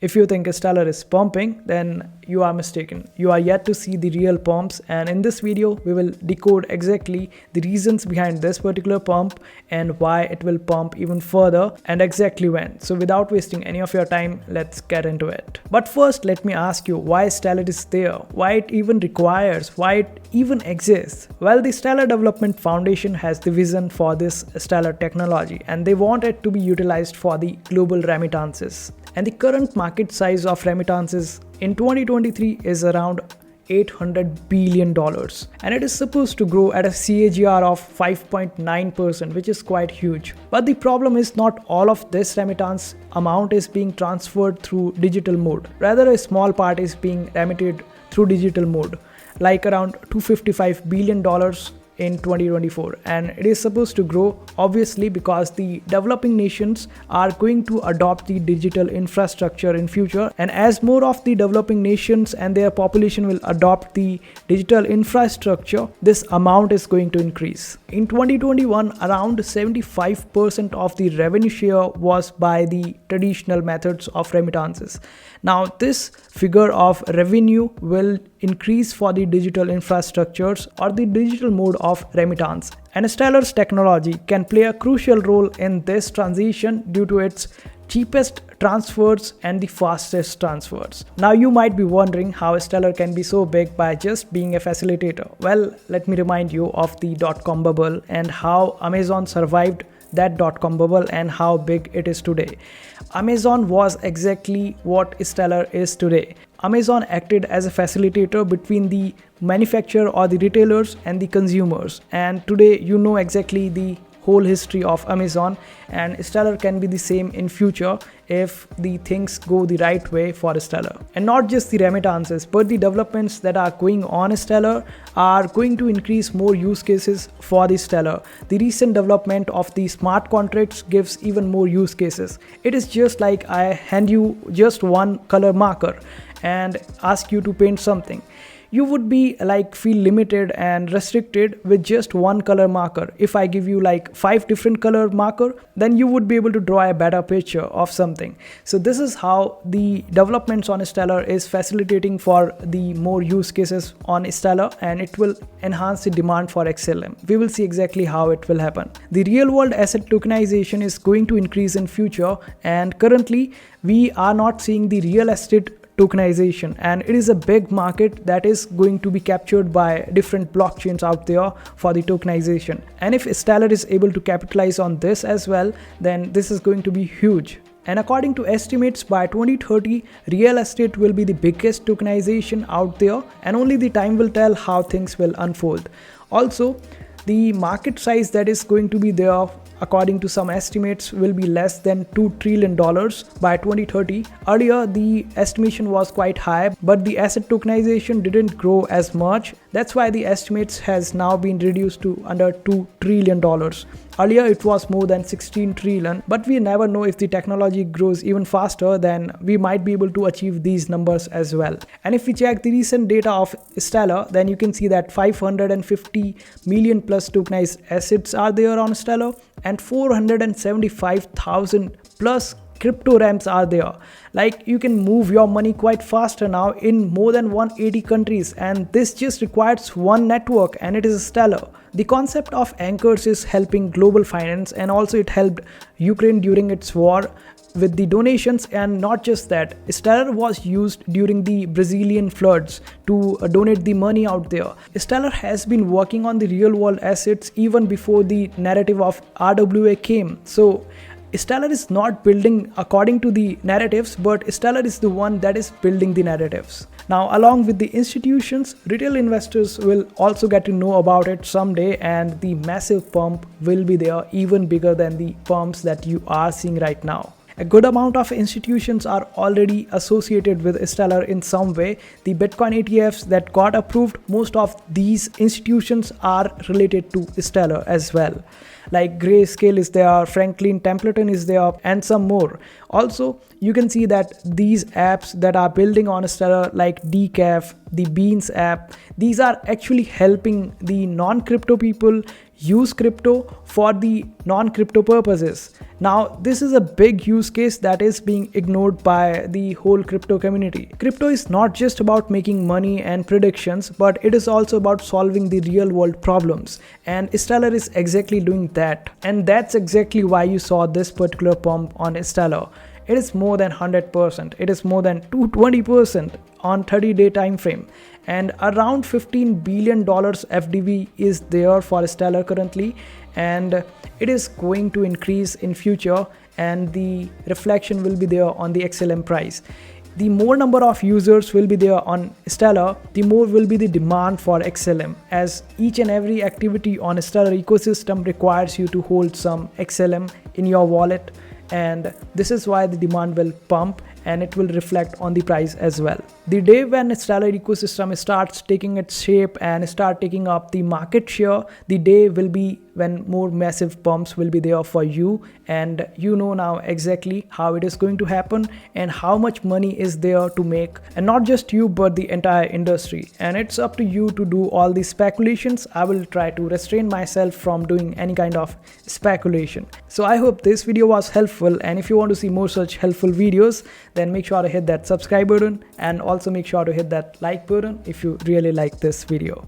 If you think Stellar is pumping, then you are mistaken. You are yet to see the real pumps, and in this video we will decode exactly the reasons behind this particular pump and why it will pump even further and exactly when. So without wasting any of your time, let's get into it. But first, let me ask you why Stellar is there, why it even requires, why it even exists. Well, the Stellar Development Foundation has the vision for this Stellar technology, and they want it to be utilized for the global remittances. And the current market size of remittances in 2023 is around $800 billion, and it is supposed to grow at a CAGR of 5.9%, which is quite huge. But the problem is not all of this remittance amount is being transferred through digital mode. Rather, a small part is being remitted through digital mode, like around $255 billion in 2024, and it is supposed to grow obviously because the developing nations are going to adopt the digital infrastructure in future, and as more of the developing nations and their population will adopt the digital infrastructure, this amount is going to increase. In 2021, around 75% of the revenue share was by the traditional methods of remittances. Now this figure of revenue will increase for the digital infrastructures or the digital mode of remittance. And Stellar's technology can play a crucial role in this transition due to its cheapest transfers and the fastest transfers. Now you might be wondering how Stellar can be so big by just being a facilitator. Well, let me remind you of the dot-com bubble and how Amazon survived that dot-com bubble and how big it is today. Amazon was exactly what Stellar is today. Amazon acted as a facilitator between the manufacturer or the retailers and the consumers, and today you know exactly the whole history of Amazon, and Stellar can be the same in future if the things go the right way for Stellar. And not just the remittances, but the developments that are going on Stellar are going to increase more use cases for the Stellar. The recent development of the smart contracts gives even more use cases. It is just like I hand you just one color marker and ask you to paint something. You would be feel limited and restricted with just one color marker. If I give you 5 different color marker, then you would be able to draw a better picture of something. So this is how the developments on Stellar is facilitating for the more use cases on Stellar, and it will enhance the demand for XLM. We will see exactly how it will happen. The real world asset tokenization is going to increase in future, and currently we are not seeing the real estate tokenization, and it is a big market that is going to be captured by different blockchains out there for the tokenization. And if Stellar is able to capitalize on this as well, then this is going to be huge. And according to estimates, by 2030, real estate will be the biggest tokenization out there, and only the time will tell how things will unfold. Also, the market size that is going to be there, according to some estimates, will be less than $2 trillion by 2030. Earlier, the estimation was quite high, but the asset tokenization didn't grow as much. That's why the estimates has now been reduced to under $2 trillion. Earlier, it was more than 16 trillion, but we never know if the technology grows even faster, then we might be able to achieve these numbers as well. And if we check the recent data of Stellar, then you can see that 550 million plus tokenized assets are there on Stellar, and 475,000 plus crypto ramps are there. You can move your money quite faster now in more than 180 countries, and this just requires one network, and it is Stellar. The concept of anchors is helping global finance, and also it helped Ukraine during its war with the donations. And not just that, Stellar was used during the Brazilian floods to donate the money out there. Stellar has been working on the real world assets even before the narrative of RWA came. So Stellar is not building according to the narratives, but Stellar is the one that is building the narratives. Now, along with the institutions, retail investors will also get to know about it someday, and the massive pump will be there, even bigger than the pumps that you are seeing right now. A good amount of institutions are already associated with Stellar in some way. The Bitcoin ETFs that got approved, most of these institutions are related to Stellar as well. Grayscale is there, Franklin Templeton is there, and some more. Also, you can see that these apps that are building on Stellar, like Decaf, the Beans app, these are actually helping the non-crypto people use crypto for the non-crypto purposes. Now, this is a big use case that is being ignored by the whole crypto community. Crypto is not just about making money and predictions, but it is also about solving the real world problems. And Stellar is exactly doing that. And that's exactly why you saw this particular pump on Stellar. It is more than 100%. It is more than 220% on 30-day time frame. And around $15 billion FDV is there for Stellar currently, and it is going to increase in future, and the reflection will be there on the XLM price. The more number of users will be there on Stellar, the more will be the demand for XLM, as each and every activity on Stellar ecosystem requires you to hold some XLM in your wallet, and this is why the demand will pump and it will reflect on the price as well. The day when Stellar ecosystem starts taking its shape and start taking up the market share, the day will be when more massive pumps will be there for you, and you know now exactly how it is going to happen and how much money is there to make, and not just you but the entire industry. And it's up to you to do all these speculations. I will try to restrain myself from doing any kind of speculation. So I hope this video was helpful, and if you want to see more such helpful videos, then make sure to hit that subscribe button, and also make sure to hit that like button if you really like this video.